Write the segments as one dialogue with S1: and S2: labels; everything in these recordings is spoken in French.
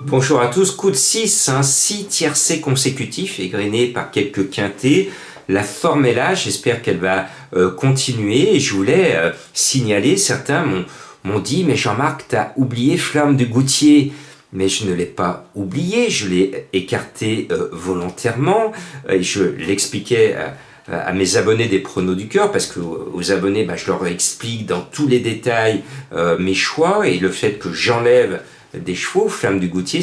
S1: Bonjour à tous, coup de 6, 6 tiercés consécutifs égrenés par quelques quintés. La forme est là, j'espère qu'elle va continuer. Et je voulais signaler, certains m'ont dit « Mais Jean-Marc, t'as oublié Flamme de Goutier ». Mais je ne l'ai pas oublié, je l'ai écarté volontairement. Et je l'expliquais à mes abonnés des Pronos du Cœur, parce que aux abonnés, je leur explique dans tous les détails mes choix et le fait que j'enlève des chevaux. Flamme du Goutier,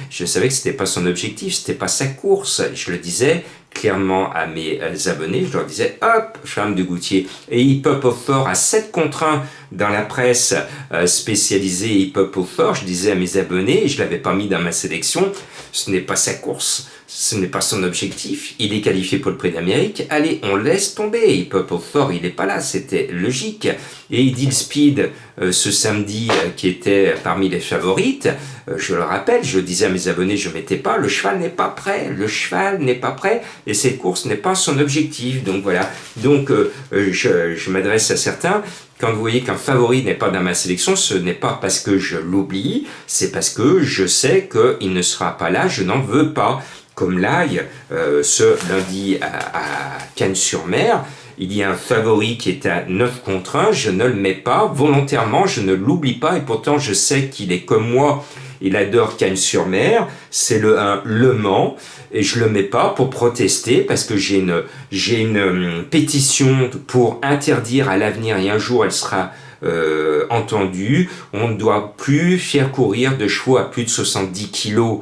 S1: je savais que c'était pas son objectif, c'était pas sa course. Je le disais clairement à mes abonnés, je leur disais hop, Flamme du Goutier et Hip Hop au Fort à 7 contre 1 dans la presse spécialisée Hip Hop au Fort. Je disais à mes abonnés, et je l'avais pas mis dans ma sélection, ce n'est pas sa course, ce n'est pas son objectif, il est qualifié pour le Prix d'Amérique, allez, on laisse tomber, Hip Hop au Fort, il n'est pas là, c'était logique. Et Idil Speed, ce samedi, qui était parmi les favorites, je le rappelle, je disais à mes abonnés, je ne mettais pas, le cheval n'est pas prêt, et cette course n'est pas son objectif, donc voilà. Donc je m'adresse à certains, quand vous voyez qu'un favori n'est pas dans ma sélection, ce n'est pas parce que je l'oublie, c'est parce que je sais qu'il ne sera pas là, je n'en veux pas. Comme l'ail, ce lundi à Cannes-sur-Mer, il y a un favori qui est à 9 contre 1, je ne le mets pas, volontairement, je ne l'oublie pas, et pourtant je sais qu'il est comme moi, il adore Cannes-sur-Mer, c'est le 1 Le Mans, et je le mets pas pour protester, parce que j'ai une pétition pour interdire à l'avenir, et un jour elle sera entendue, on ne doit plus faire courir de chevaux à plus de 70 kilos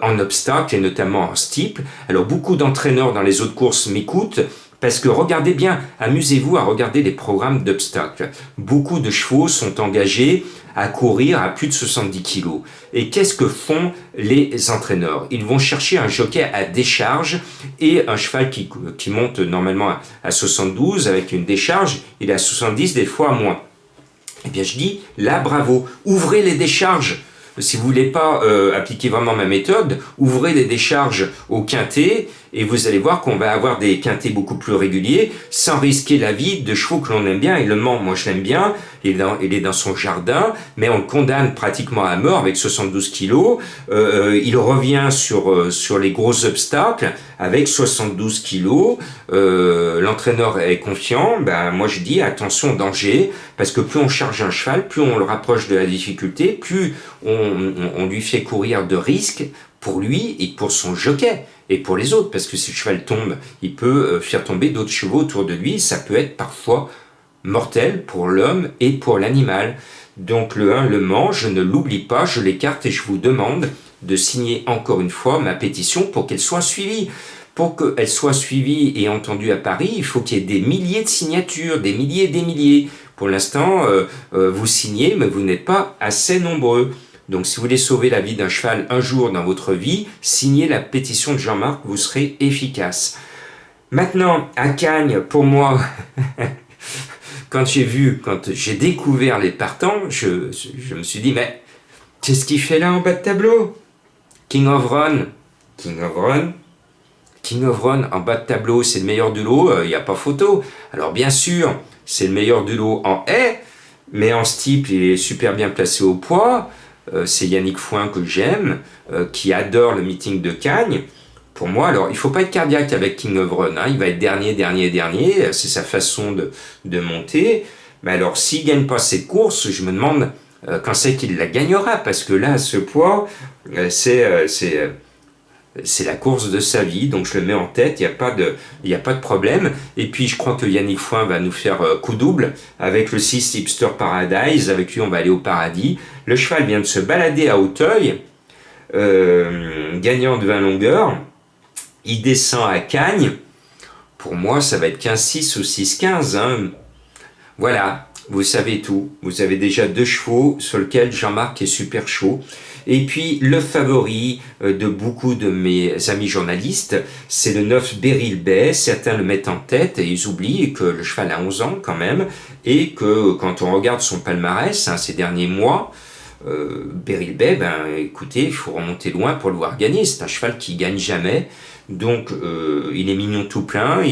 S1: en obstacle et notamment en steeple. Alors beaucoup d'entraîneurs dans les autres courses m'écoutent parce que regardez bien, amusez-vous à regarder les programmes d'obstacles. Beaucoup de chevaux sont engagés à courir à plus de 70 kilos. Et qu'est-ce que font les entraîneurs? Ils vont chercher un jockey à décharge et un cheval qui monte normalement à 72 avec une décharge, il est à 70 des fois moins. Eh bien je dis, là bravo, ouvrez les décharges. Si vous voulez pas appliquer vraiment ma méthode, ouvrez les décharges au quintet et vous allez voir qu'on va avoir des quintets beaucoup plus réguliers sans risquer la vie de chevaux que l'on aime bien. Et Le Mans, moi je l'aime bien, il est dans son jardin, mais on le condamne pratiquement à mort avec 72 kilos. Il revient sur les gros obstacles avec 72 kilos. L'entraîneur est confiant, moi je dis attention danger, parce que plus on charge un cheval, plus on le rapproche de la difficulté, plus on lui fait courir de risques pour lui et pour son jockey et pour les autres, parce que si le cheval tombe, il peut faire tomber d'autres chevaux autour de lui, ça peut être parfois mortel pour l'homme et pour l'animal. Donc le 1 Le Mans, je ne l'oublie pas, je l'écarte et je vous demande de signer encore une fois ma pétition pour qu'elle soit suivie. Pour qu'elle soit suivie et entendue à Paris, il faut qu'il y ait des milliers de signatures, des milliers et des milliers. Pour l'instant, vous signez, mais vous n'êtes pas assez nombreux. Donc si vous voulez sauver la vie d'un cheval un jour dans votre vie, signez la pétition de Jean-Marc, vous serez efficace. Maintenant, à Cagnes, pour moi, quand j'ai découvert les partants, je me suis dit, mais qu'est-ce qu'il fait là en bas de tableau? King of Run en bas de tableau, c'est le meilleur du lot, il n'y a pas photo. Alors bien sûr, c'est le meilleur du lot en haie, mais en steeple, il est super bien placé au poids. C'est Yannick Fouin que j'aime, qui adore le meeting de Cagnes. Pour moi, alors, il ne faut pas être cardiaque avec King of Run, il va être dernier, c'est sa façon de monter. Mais alors, s'il ne gagne pas cette course, je me demande quand c'est qu'il la gagnera, parce que là, à ce poids, c'est la course de sa vie, donc je le mets en tête, il n'y a pas de problème. Et puis je crois que Yannick Fouin va nous faire coup double avec le 6 Hipster Paradise, avec lui on va aller au paradis. Le cheval vient de se balader à Auteuil, gagnant de 20 longueurs, il descend à Cagnes, pour moi ça va être 15-6 ou 6-15, Voilà, vous savez tout, vous avez déjà 2 chevaux sur lesquels Jean-Marc est super chaud. Et puis le favori de beaucoup de mes amis journalistes, c'est le 9 Beryl Bay. Certains le mettent en tête et ils oublient que le cheval a 11 ans quand même, et que quand on regarde son palmarès ces derniers mois, Beryl Bay, écoutez, il faut remonter loin pour le voir gagner. C'est un cheval qui gagne jamais. Donc il est mignon tout plein,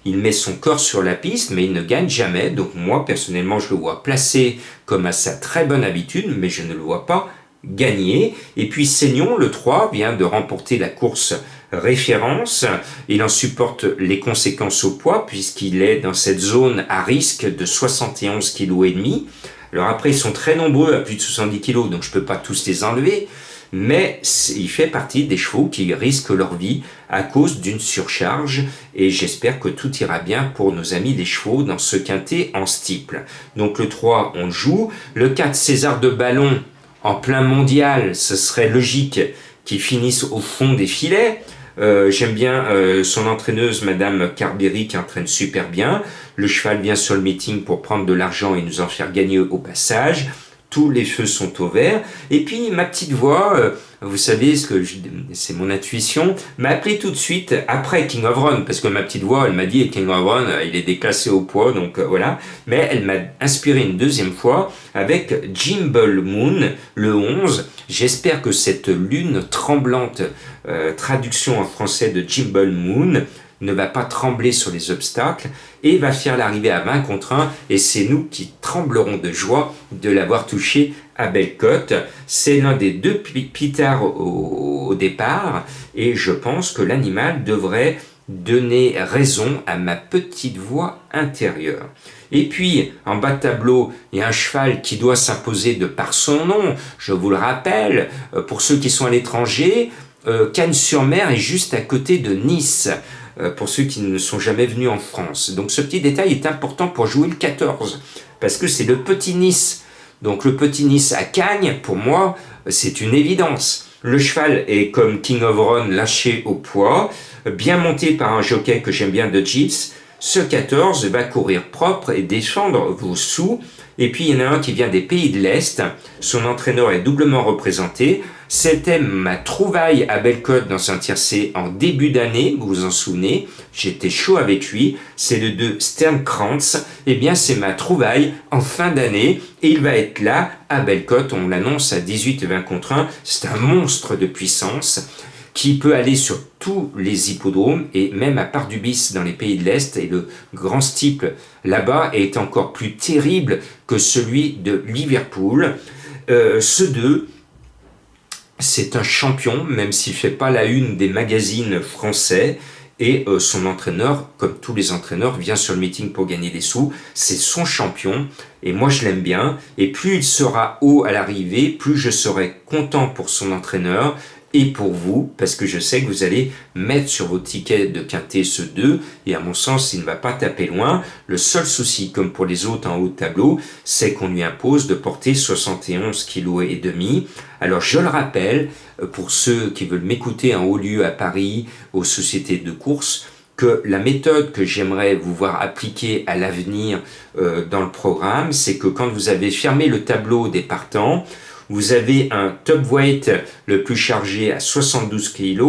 S1: il met son corps sur la piste, mais il ne gagne jamais. Donc moi, personnellement, je le vois placé comme à sa très bonne habitude, mais je ne le vois pas gagner. Et puis Seignon, le 3, vient de remporter la course référence. Il en supporte les conséquences au poids puisqu'il est dans cette zone à risque de 71,5 kg. Alors après, ils sont très nombreux à plus de 70 kg, donc je peux pas tous les enlever. Mais il fait partie des chevaux qui risquent leur vie à cause d'une surcharge et j'espère que tout ira bien pour nos amis les chevaux dans ce quintet en steeple. Donc le 3, on joue. Le 4, César de Ballon, en plein mondial, ce serait logique qu'il finisse au fond des filets. J'aime bien son entraîneuse, Madame Carberry, qui entraîne super bien. Le cheval vient sur le meeting pour prendre de l'argent et nous en faire gagner au passage. Tous les feux sont au vert. Et puis ma petite voix, vous savez, c'est mon intuition, m'a appelé tout de suite après King of Run, parce que ma petite voix, elle m'a dit King of Run, il est déclassé au poids, donc voilà. Mais elle m'a inspiré une deuxième fois avec Jimble Moon, le 11. J'espère que cette lune tremblante, traduction en français de Jimble Moon, ne va pas trembler sur les obstacles et va faire l'arrivée à 20 contre 1 et c'est nous qui tremblerons de joie de l'avoir touché à belle cote. C'est l'un des deux pitards au départ et je pense que l'animal devrait donner raison à ma petite voix intérieure. Et puis, en bas de tableau, il y a un cheval qui doit s'imposer de par son nom. Je vous le rappelle, pour ceux qui sont à l'étranger, Cannes-sur-Mer est juste à côté de Nice. Pour ceux qui ne sont jamais venus en France. Donc ce petit détail est important pour jouer le 14, parce que c'est le petit Nice. Donc le petit Nice à Cagnes, pour moi, c'est une évidence. Le cheval est comme King of Run lâché au poids, bien monté par un jockey que j'aime bien de Jeeves. Ce 14 va courir propre et défendre vos sous. Et puis il y en a un qui vient des pays de l'Est, son entraîneur est doublement représenté. C'était ma trouvaille à Bellecote dans un tiercé en début d'année, vous vous en souvenez, j'étais chaud avec lui, c'est le 2 Sternkrantz, et bien c'est ma trouvaille en fin d'année, et il va être là à Bellecote, on l'annonce à 18-20 contre 1, c'est un monstre de puissance, qui peut aller sur tous les hippodromes et même à Pardubice dans les pays de l'Est et le grand steeple là-bas est encore plus terrible que celui de Liverpool. Ce 2, c'est un champion, même s'il ne fait pas la une des magazines français et son entraîneur, comme tous les entraîneurs, vient sur le meeting pour gagner des sous. C'est son champion et moi je l'aime bien et plus il sera haut à l'arrivée, plus je serai content pour son entraîneur et pour vous, parce que je sais que vous allez mettre sur vos tickets de quintet ce 2, et à mon sens, il ne va pas taper loin. Le seul souci, comme pour les autres en haut de tableau, c'est qu'on lui impose de porter 71 kg et demi. Alors je le rappelle, pour ceux qui veulent m'écouter en haut lieu à Paris, aux sociétés de course, que la méthode que j'aimerais vous voir appliquer à l'avenir dans le programme, c'est que quand vous avez fermé le tableau des partants, vous avez un top weight le plus chargé à 72 kg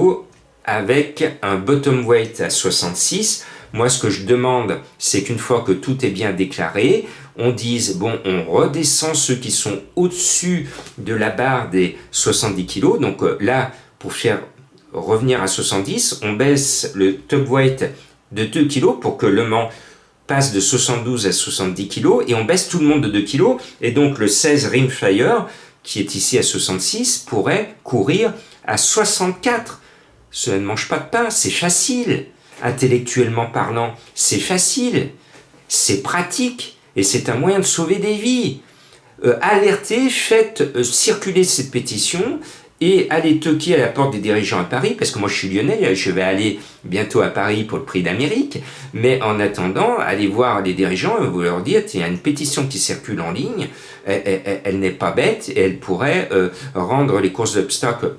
S1: avec un bottom weight à 66. Moi, ce que je demande, c'est qu'une fois que tout est bien déclaré, on dise, bon, on redescend ceux qui sont au-dessus de la barre des 70 kg. Donc là, pour faire revenir à 70, on baisse le top weight de 2 kg pour que Le Mans passe de 72 à 70 kg et on baisse tout le monde de 2 kg. Et donc le 16 Rimfire, qui est ici à 66, pourrait courir à 64. Cela ne mange pas de pain, c'est facile. Intellectuellement parlant, c'est facile, c'est pratique, et c'est un moyen de sauver des vies. Alertez, faites circuler cette pétition, et allez toquer à la porte des dirigeants à Paris, parce que moi je suis lyonnais, je vais aller bientôt à Paris pour le prix d'Amérique, mais en attendant, allez voir les dirigeants et vous leur dire, il y a une pétition qui circule en ligne, elle n'est pas bête, et elle pourrait rendre les courses d'obstacles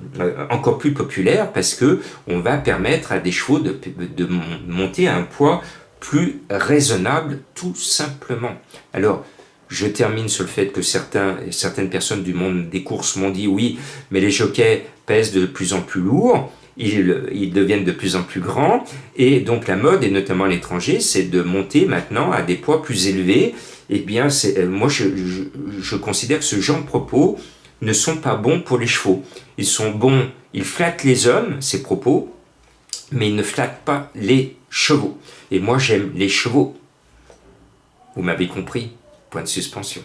S1: encore plus populaires, parce que on va permettre à des chevaux de monter à un poids plus raisonnable, tout simplement. Alors, je termine sur le fait que certaines personnes du monde des courses m'ont dit oui, mais les jockeys pèsent de plus en plus lourd, ils deviennent de plus en plus grands, et donc la mode, et notamment à l'étranger, c'est de monter maintenant à des poids plus élevés. Eh bien, moi je considère que ce genre de propos ne sont pas bons pour les chevaux. Ils sont bons, ils flattent les hommes, ces propos, mais ils ne flattent pas les chevaux. Et moi j'aime les chevaux. Vous m'avez compris. Point de suspension.